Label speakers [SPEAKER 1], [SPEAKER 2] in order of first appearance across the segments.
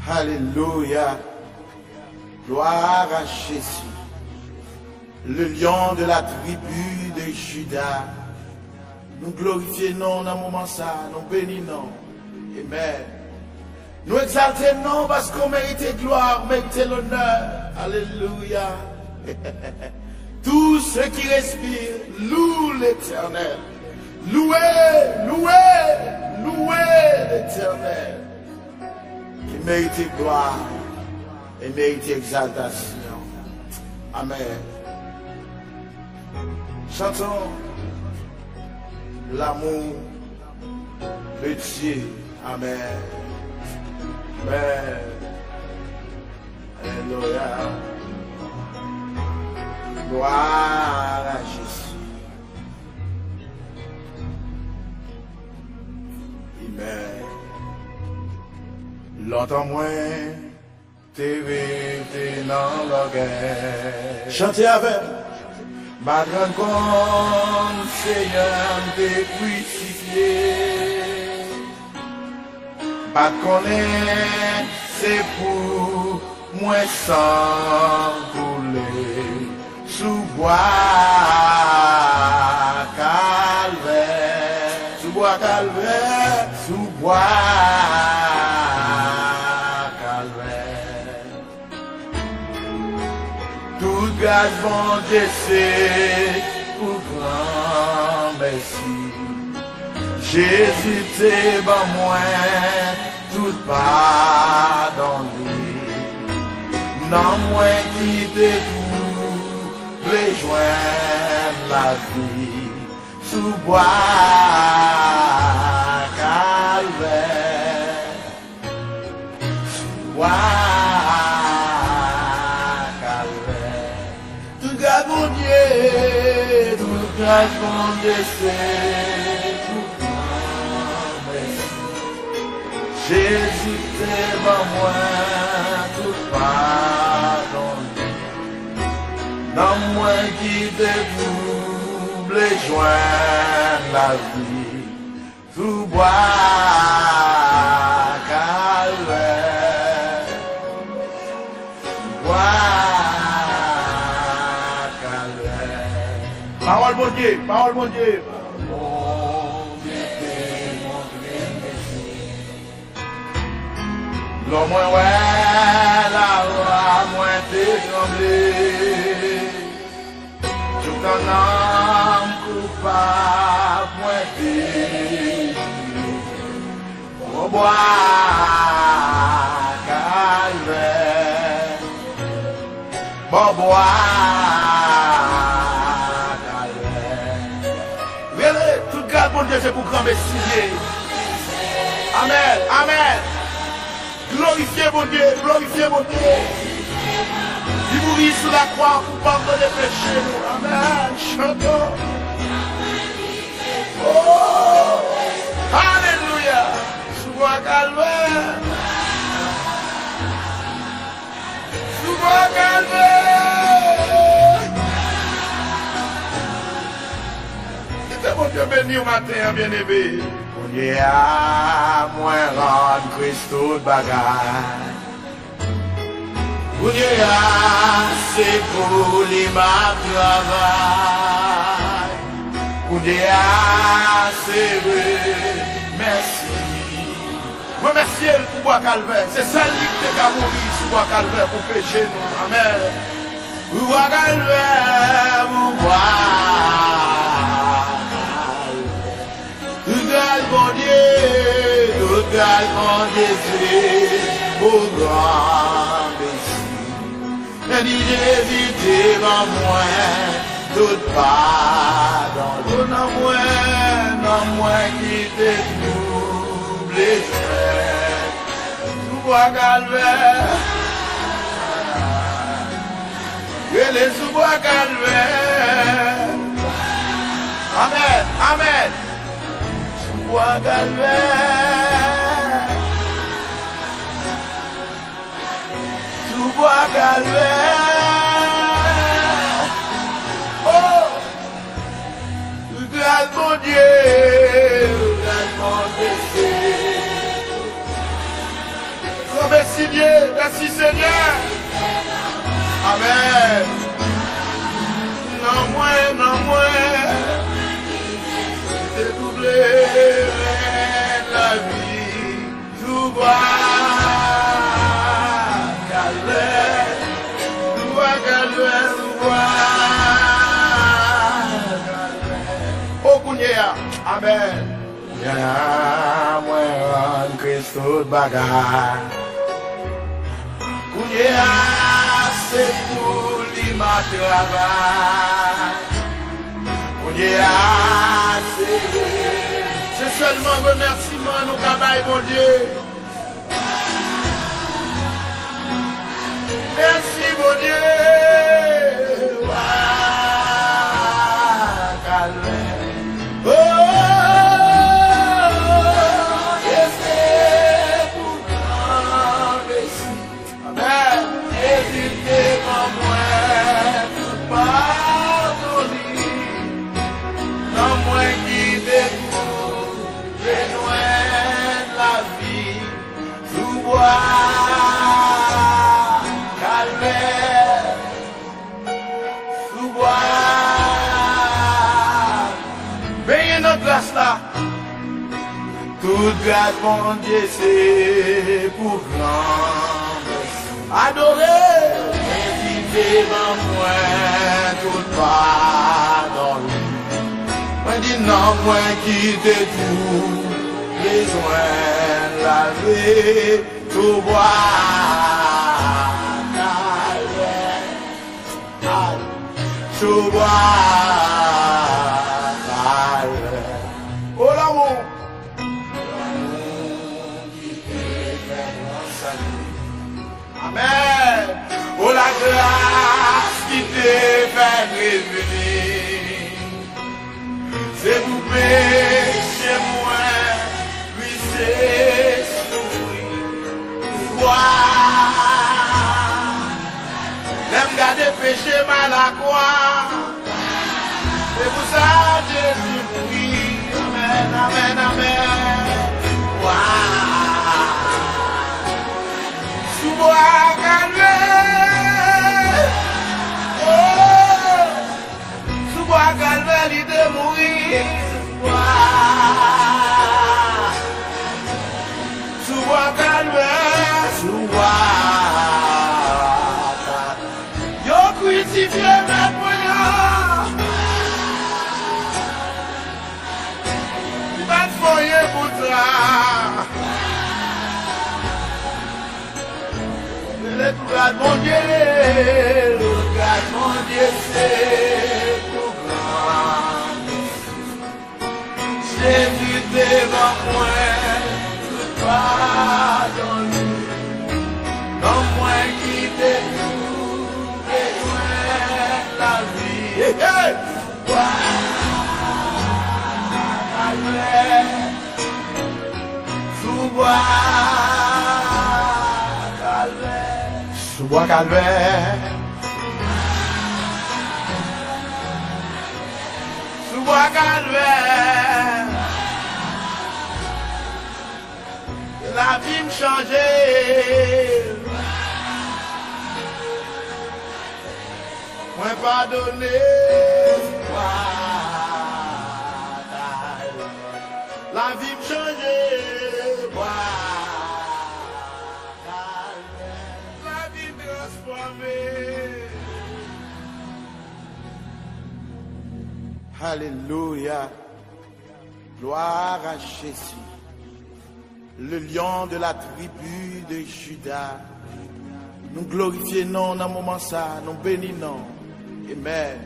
[SPEAKER 1] Alléluia. Gloire à Jésus. Le lion de la tribu de Judas. Nous glorifions dans le moment ça. Nous bénissons. Amen. Nous exaltons parce qu'on mérite gloire, mérite l'honneur. Alléluia. Tous ceux qui respirent louent l'Éternel. Louez, louez, louez l'Éternel. Qui mérite gloire et mérite exaltation. Amen. Chantons l'amour de Dieu. Amen. Amen. Alléluia. Gloire à Jésus. Amen. Longtemps moins, t'es resté dans l'orgueil. Chantez avec. Ma grande compte, Seigneur, t'es crucifié. Pas connaître, c'est pour moi sans couler sous bois calvaire, sous bois calvaire, sous bois calvaire. Toute grâce bon Dieu c'est pour grand merci. Jésus t'es bon moi, tout pardon lui. Non moins qui te rejoindre la vie sous bois calvaire, sous bois calvaire. Tout grâce mon Dieu, tout grâce mon Dieu c'est pour moi merci. Jésus t'aime moi, tout pardon. Non moins qui dévouble et joindre la vie sous bois calvaire, bois calvaire. Parole mon Dieu, parole mon Dieu. L'homme ouais la loi moins tremblé. Tout un âme coupable moins délié. Au bois calvaire, bon bois calvaire. Regardez, tout grâce bon Dieu c'est pour grand Messie. Amen, amen. Glorifiez mon Dieu, glorifiez mon Dieu. Il mourit sous la croix pour pardonner les péchés. Amen. Chantons. Oh, alléluia. Sous bois calvaire. Sous bois calvaire. C'est mon Dieu béni au matin, bien-aimé. Dieu a moins rendre Christo de bagaille. Dieu a c'est pour les ma travail. Dieu a c'est merci. Moi merci pour bois calvaire. C'est ça qui a mouru sur bois calvaire pour pécher nous. Amen. Pour bois calvaire, pour bois. Mon Dieu, tout grâce mon Dieu, pour grand merci. Et dit Jésus devant moi, tout pardon. Non moins qui te double et tout bois calvaire. Et les sous-bois calvaire. Amen, amen. Bois calvaire, sous bois calvaire, oh, grâce mon Dieu, grâce mon Dieu, grand merci Didier. Merci Seigneur. Amen. Non moins. Dédoubler la vie. Tout va. Amen. Ya moi Christo bagarre. Kounya c'est pour l'ima travail. Kounya c'est seulement remerciement nous cabaye mon Dieu. Merci mon Dieu. Toute grâce, mon Dieu, c'est pour grand. Adorer, vivez dans moi, tout pardon. Moi, dis non, moi, quitter tout, besoin de laver, tout boire, tout boire, oh l'amour. Amen. Oh la grâce qui t'est fait revenir. C'est vous péché moi, lui c'est souffrir. L'aime garder péché mal à quoi. C'est pour ça Jésus prie. Amen, amen, amen. Bois calvaire, oh, sous bois calvaire, il de mourir, sous bois calvaire, sous bois, yo crucifié mes poignards, pas de foyer pour toi. Regarde mon Dieu, c'est tout grand. Jésus devant moi, tout pardonne. Non moins quitter tout, besoin la vie. Sous bois calvaire, sous bois calvaire, la vie me changeait, moi pardonné, la vie me changeait. Alléluia. Gloire à Jésus. Le lion de la tribu de Judas. Nous glorifions dans le moment ça. Nous bénissons. Amen.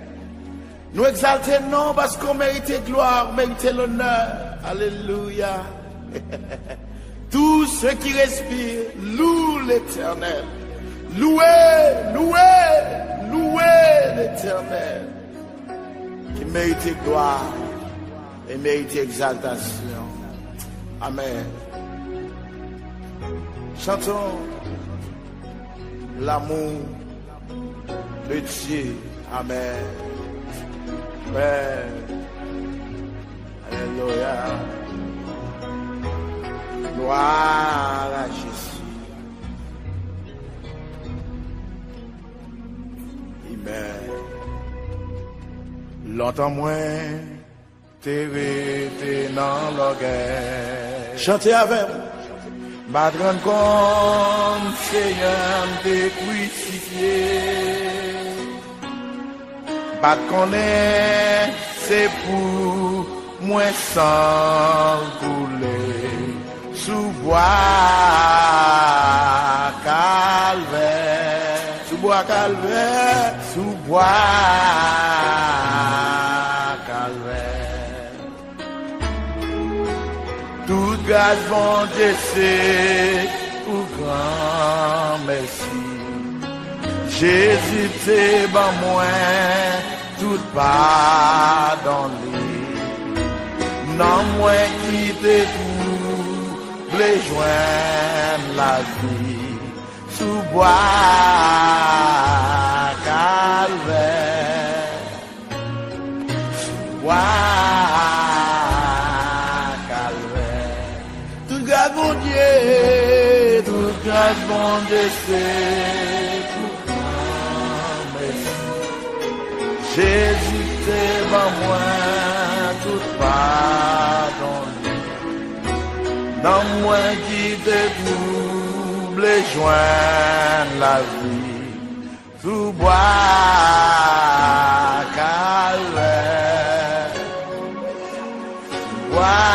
[SPEAKER 1] Nous exaltons parce qu'on mérite gloire, mérite l'honneur. Alléluia. Tous ceux qui respirent louent l'Éternel. Louez, louez, louez l'Éternel. Qui mérite gloire et mérite exaltation. Amen. Chantons l'amour de Dieu. Amen. Amen. Alléluia. Gloire à Jésus. Longtemps moins, t'es resté dans l'orgueil. Chantez avec moi. Pas de rendre compte, Seigneur, t'es crucifié. Pas de connaître, c'est pour moi sans couler. Sous bois calvaire, sous bois calvaire, sous bois calvaire. Tout grâce bon Dieu c'est pour grand merci. Jésus t'es ban moi, tout pardon lui. Non moi qui t'ai tout, les joindre la vie sous bois calvaire, sous bois calvaire. Tout grâce mon Dieu, tout grâce mon Dieu c'est pour moi merci. Jésus t'es ban moi, tout pardon. Dans moi qui te double et joindre la vie, sous bois calvaire, bois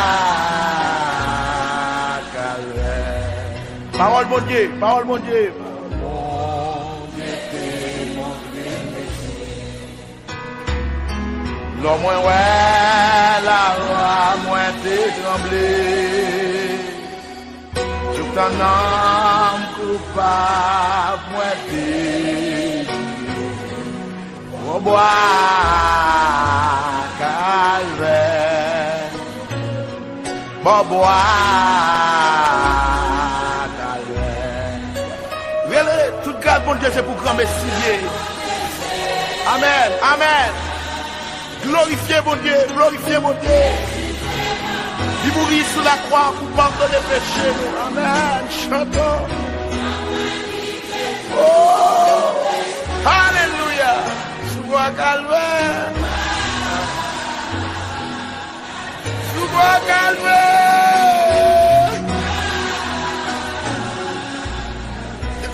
[SPEAKER 1] calvaire. Parole mon Dieu, parole mon Dieu. Mon Dieu t'es montré merci. L'homme ouais, la roi, moi t'es tremblé. Tout un homme coupable, moi t'es au bois calvaire, au bois calvaire. Regardez, toute grâce bon Dieu c'est pour grand Messie. Amen, amen. Glorifiez mon Dieu, glorifiez mon Dieu. Il mourit sous la croix pour pardonner les péchés. Amen. Chantons. Oh. Alléluia. Sous bois calvaire. Sous bois calvaire.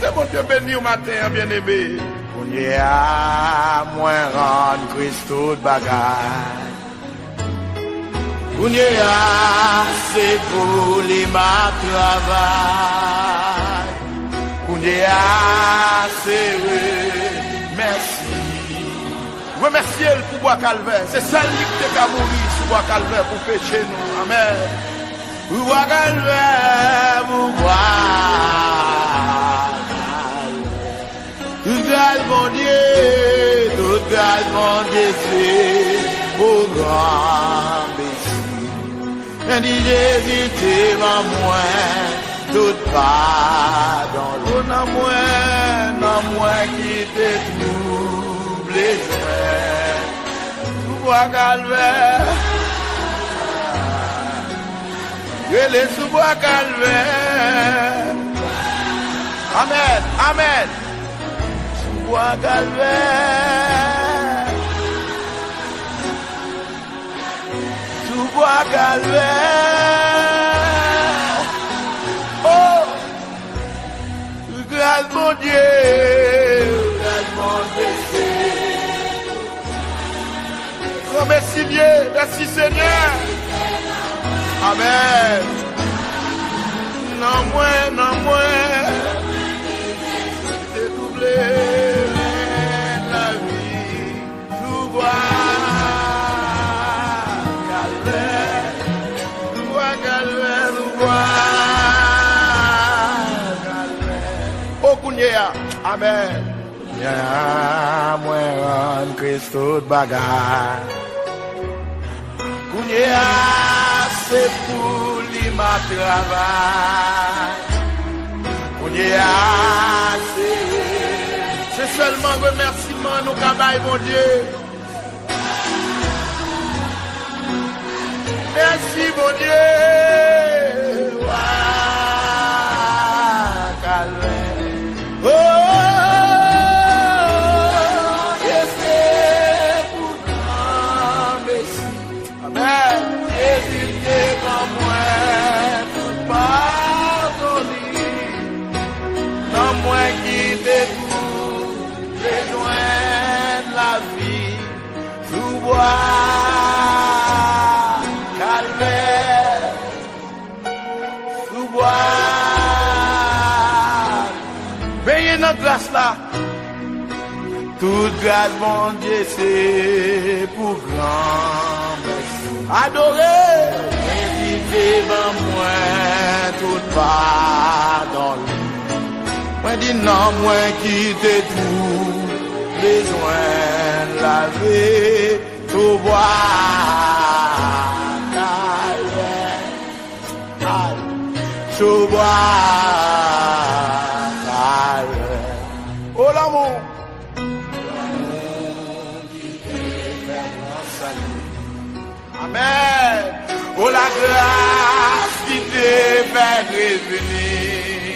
[SPEAKER 1] C'est mon Dieu béni au matin, bien-aimé. On y a moins rendre Christ toute bagaille. On y a c'est pour les ma travail. On y a c'est merci. Remerciez le pour bois calvaire. C'est celle qui t'a mourir sous bois calvaire pour pécher nous. Amen. Pour bois calvaire, pour bois. Tout grâce mon Dieu, tout grâce mon Dieu, c'est pour grand Messie. Et dit Jésus, t'es en moi, tout pardon. On a moi qui t'es troublé, tout bois calvaire. Je les sous bois calvaire. Amen, amen. Bois calvaire, sous bois calvaire. Oh, grâce mon Dieu, grâce mon Dieu. Oh, merci Dieu, merci Seigneur. Amen. Non moins, c'est doublé. Amen. Ya moi Christ toute bagaille. Kounya c'est pour lui ma travail. Kounya c'est seulement remerciement nous cabaye mon Dieu. Merci mon Dieu. Oh, yes, grâce là. Toute grâce, mon Dieu, c'est pour grand merci. Adorer, inviter dans moi, tout pardon. Moi dis non, moi quitter tout, besoin laver, tout boire. Tout boire. Oh l'amour. Amen. Oh la grâce qui te fait revenir.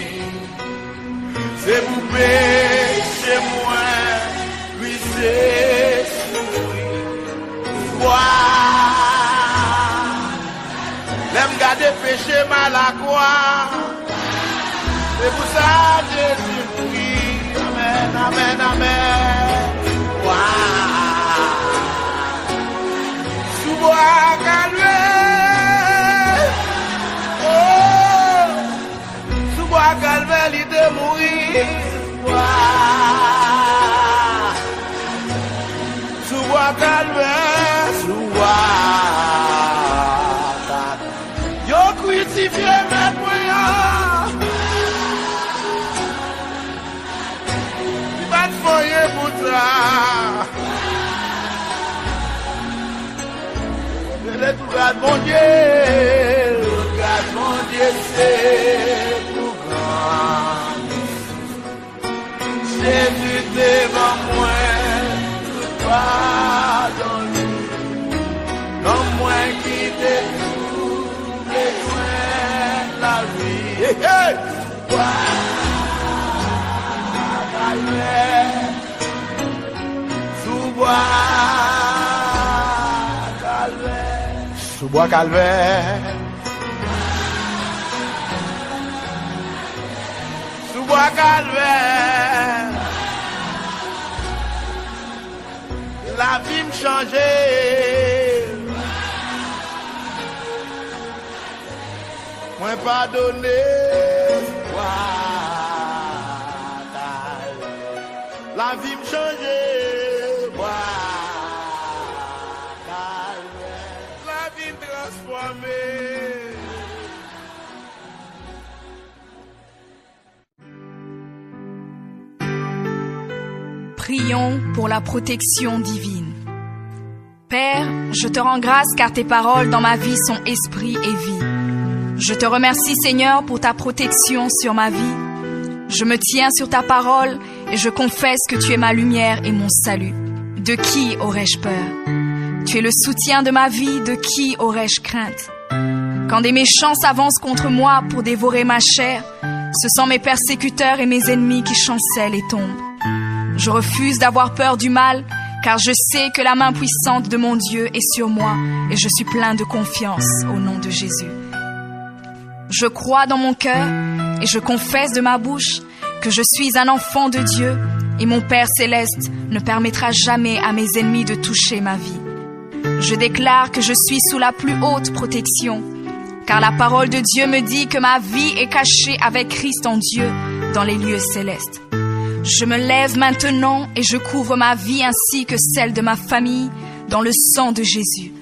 [SPEAKER 1] C'est pour pécher moi, lui c'est sourire. L'aime garder péché mal à quoi. C'est pour ça que Jésus prie. Amen, amen, amen. Bois calvé, oh, sous bois calvé, il de mourir, sous bois calvé, sous bois, yo crucifié mes moyens, il va te foyer pour ça. Regarde mon Dieu, c'est tout grand. Jésus devant moi, tout pardonne. Non, moi qui t'ai tout, besoin la vie. Hey, hey. Sous bois calvaire, sous bois calvaire, la vie me changeait, moi pardonné, la vie me changeait, transformé.
[SPEAKER 2] Prions pour la protection divine. Père, je te rends grâce car tes paroles dans ma vie sont esprit et vie. Je te remercie Seigneur pour ta protection sur ma vie. Je me tiens sur ta parole et je confesse que tu es ma lumière et mon salut. De qui aurais-je peur? Tu es le soutien de ma vie, de qui aurais-je crainte? Quand des méchants s'avancent contre moi pour dévorer ma chair, ce sont mes persécuteurs et mes ennemis qui chancellent et tombent. Je refuse d'avoir peur du mal, car je sais que la main puissante de mon Dieu est sur moi et je suis plein de confiance au nom de Jésus. Je crois dans mon cœur et je confesse de ma bouche que je suis un enfant de Dieu et mon Père céleste ne permettra jamais à mes ennemis de toucher ma vie. Je déclare que je suis sous la plus haute protection, car la parole de Dieu me dit que ma vie est cachée avec Christ en Dieu dans les lieux célestes. Je me lève maintenant et je couvre ma vie ainsi que celle de ma famille dans le sang de Jésus.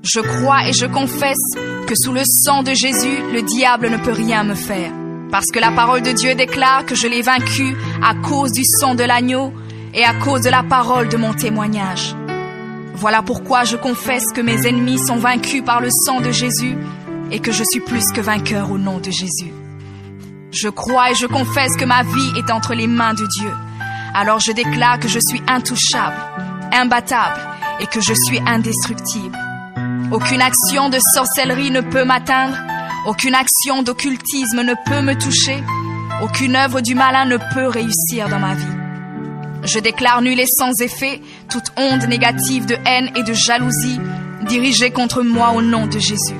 [SPEAKER 2] Je crois et je confesse que sous le sang de Jésus, le diable ne peut rien me faire, parce que la parole de Dieu déclare que je l'ai vaincu à cause du sang de l'agneau et à cause de la parole de mon témoignage. Voilà pourquoi je confesse que mes ennemis sont vaincus par le sang de Jésus et que je suis plus que vainqueur au nom de Jésus. Je crois et je confesse que ma vie est entre les mains de Dieu. Alors je déclare que je suis intouchable, imbattable et que je suis indestructible. Aucune action de sorcellerie ne peut m'atteindre, aucune action d'occultisme ne peut me toucher, aucune œuvre du malin ne peut réussir dans ma vie. Je déclare nul et sans effet toute onde négative de haine et de jalousie dirigée contre moi au nom de Jésus.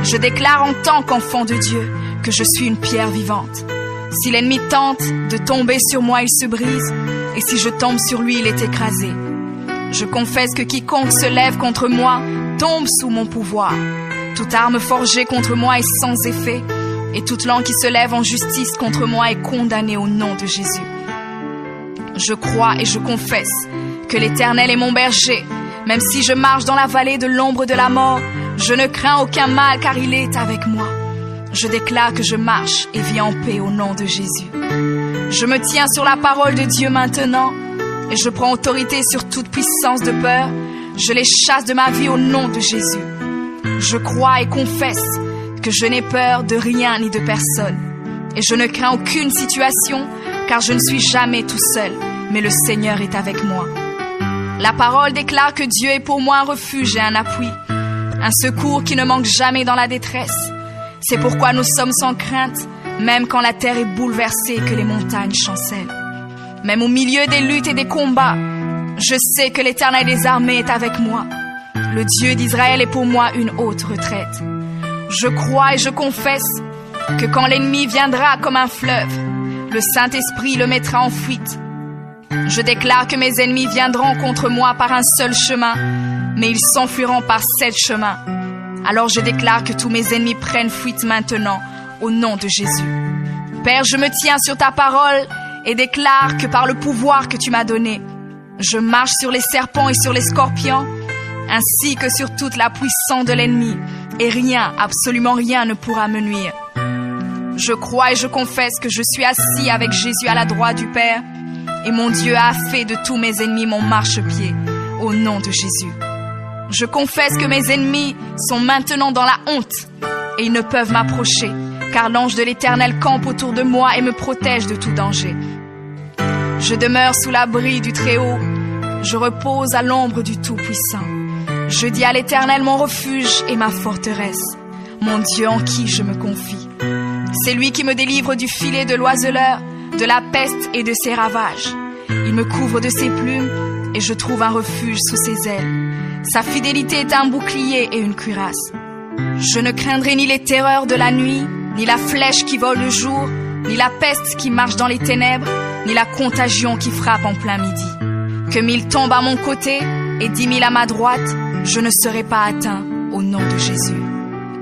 [SPEAKER 2] Je déclare en tant qu'enfant de Dieu que je suis une pierre vivante. Si l'ennemi tente de tomber sur moi, il se brise, et si je tombe sur lui, il est écrasé. Je confesse que quiconque se lève contre moi tombe sous mon pouvoir. Toute arme forgée contre moi est sans effet, et toute langue qui se lève en justice contre moi est condamnée au nom de Jésus. Je crois et je confesse que l'Éternel est mon berger. Même si je marche dans la vallée de l'ombre de la mort, je ne crains aucun mal car il est avec moi. Je déclare que je marche et vis en paix au nom de Jésus. Je me tiens sur la parole de Dieu maintenant et je prends autorité sur toute puissance de peur. Je les chasse de ma vie au nom de Jésus. Je crois et confesse que je n'ai peur de rien ni de personne. Et je ne crains aucune situation, car je ne suis jamais tout seul, mais le Seigneur est avec moi. La parole déclare que Dieu est pour moi un refuge et un appui, un secours qui ne manque jamais dans la détresse. C'est pourquoi nous sommes sans crainte, même quand la terre est bouleversée et que les montagnes chancellent. Même au milieu des luttes et des combats, je sais que l'Éternel des armées est avec moi. Le Dieu d'Israël est pour moi une haute retraite. Je crois et je confesse que quand l'ennemi viendra comme un fleuve, le Saint-Esprit le mettra en fuite. Je déclare que mes ennemis viendront contre moi par un seul chemin, mais ils s'enfuiront par 7 chemins. Alors je déclare que tous mes ennemis prennent fuite maintenant, au nom de Jésus. Père, je me tiens sur ta parole et déclare que par le pouvoir que tu m'as donné, je marche sur les serpents et sur les scorpions, ainsi que sur toute la puissance de l'ennemi, et rien, absolument rien ne pourra me nuire. Je crois et je confesse que je suis assis avec Jésus à la droite du Père, et mon Dieu a fait de tous mes ennemis mon marchepied, au nom de Jésus. Je confesse que mes ennemis sont maintenant dans la honte, et ils ne peuvent m'approcher, car l'ange de l'Éternel campe autour de moi et me protège de tout danger. Je demeure sous l'abri du Très-Haut, je repose à l'ombre du Tout-Puissant. Je dis à l'Éternel mon refuge et ma forteresse, mon Dieu en qui je me confie. C'est lui qui me délivre du filet de l'oiseleur, de la peste et de ses ravages. Il me couvre de ses plumes et je trouve un refuge sous ses ailes. Sa fidélité est un bouclier et une cuirasse. Je ne craindrai ni les terreurs de la nuit, ni la flèche qui vole le jour, ni la peste qui marche dans les ténèbres, ni la contagion qui frappe en plein midi. Que 1000 tombent à mon côté et 10 000 à ma droite, je ne serai pas atteint au nom de Jésus.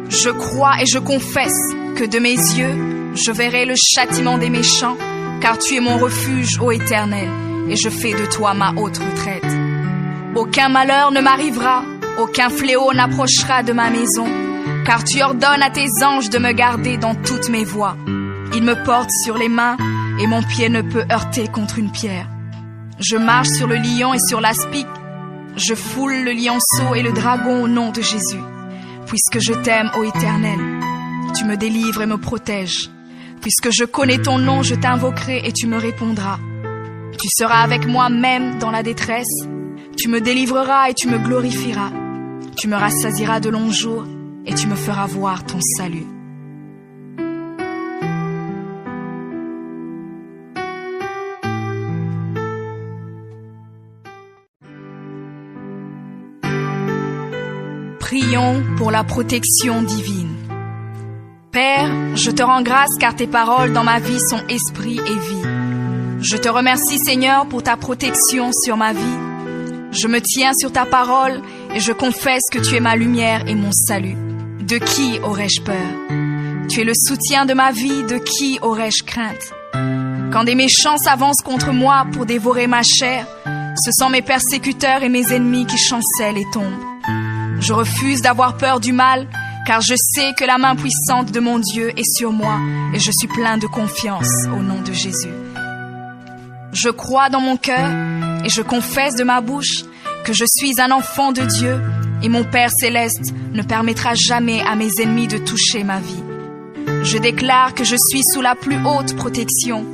[SPEAKER 2] Je crois et je confesse que de mes yeux, je verrai le châtiment des méchants, car tu es mon refuge, ô Éternel, et je fais de toi ma haute retraite. Aucun malheur ne m'arrivera, aucun fléau n'approchera de ma maison, car tu ordonnes à tes anges de me garder dans toutes mes voies. Ils me portent sur les mains, et mon pied ne peut heurter contre une pierre. Je marche sur le lion et sur l'aspic, je foule le lionceau et le dragon au nom de Jésus. Puisque je t'aime, ô Éternel, tu me délivres et me protèges. Puisque je connais ton nom, je t'invoquerai et tu me répondras. Tu seras avec moi même dans la détresse. Tu me délivreras et tu me glorifieras. Tu me rassasieras de longs jours et tu me feras voir ton salut. Prions pour la protection divine. Père, je te rends grâce car tes paroles dans ma vie sont esprit et vie. Je te remercie Seigneur pour ta protection sur ma vie. Je me tiens sur ta parole et je confesse que tu es ma lumière et mon salut. De qui aurais-je peur? Tu es le soutien de ma vie, de qui aurais-je crainte? Quand des méchants s'avancent contre moi pour dévorer ma chair, ce sont mes persécuteurs et mes ennemis qui chancellent et tombent. Je refuse d'avoir peur du mal, car je sais que la main puissante de mon Dieu est sur moi et je suis plein de confiance au nom de Jésus. Je crois dans mon cœur et je confesse de ma bouche que je suis un enfant de Dieu et mon Père céleste ne permettra jamais à mes ennemis de toucher ma vie. Je déclare que je suis sous la plus haute protection,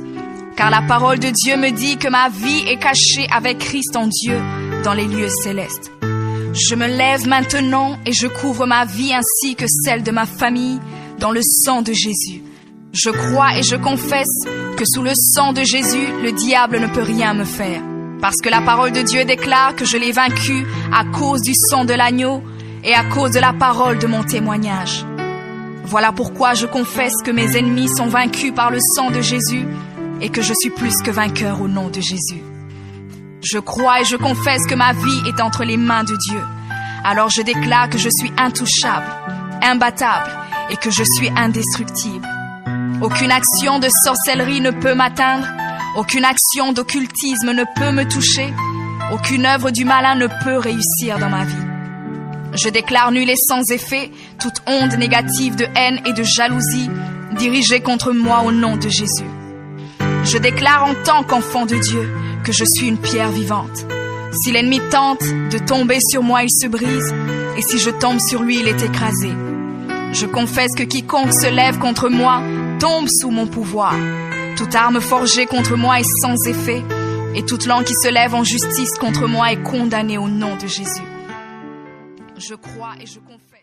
[SPEAKER 2] car la parole de Dieu me dit que ma vie est cachée avec Christ en Dieu dans les lieux célestes. Je me lève maintenant et je couvre ma vie ainsi que celle de ma famille dans le sang de Jésus. Je crois et je confesse que sous le sang de Jésus, le diable ne peut rien me faire. Parce que la parole de Dieu déclare que je l'ai vaincu à cause du sang de l'agneau et à cause de la parole de mon témoignage. Voilà pourquoi je confesse que mes ennemis sont vaincus par le sang de Jésus et que je suis plus que vainqueur au nom de Jésus. Je crois et je confesse que ma vie est entre les mains de Dieu. Alors je déclare que je suis intouchable, imbattable et que je suis indestructible. Aucune action de sorcellerie ne peut m'atteindre, Aucune action d'occultisme ne peut me toucher. Aucune œuvre du malin ne peut réussir dans ma vie. Je déclare nul et sans effet toute onde négative de haine et de jalousie dirigée contre moi au nom de Jésus. Je déclare en tant qu'enfant de Dieu que je suis une pierre vivante. Si l'ennemi tente de tomber sur moi, il se brise, et si je tombe sur lui, il est écrasé. Je confesse que quiconque se lève contre moi tombe sous mon pouvoir. Toute arme forgée contre moi est sans effet, et toute langue qui se lève en justice contre moi est condamnée au nom de Jésus. Je crois et je confesse.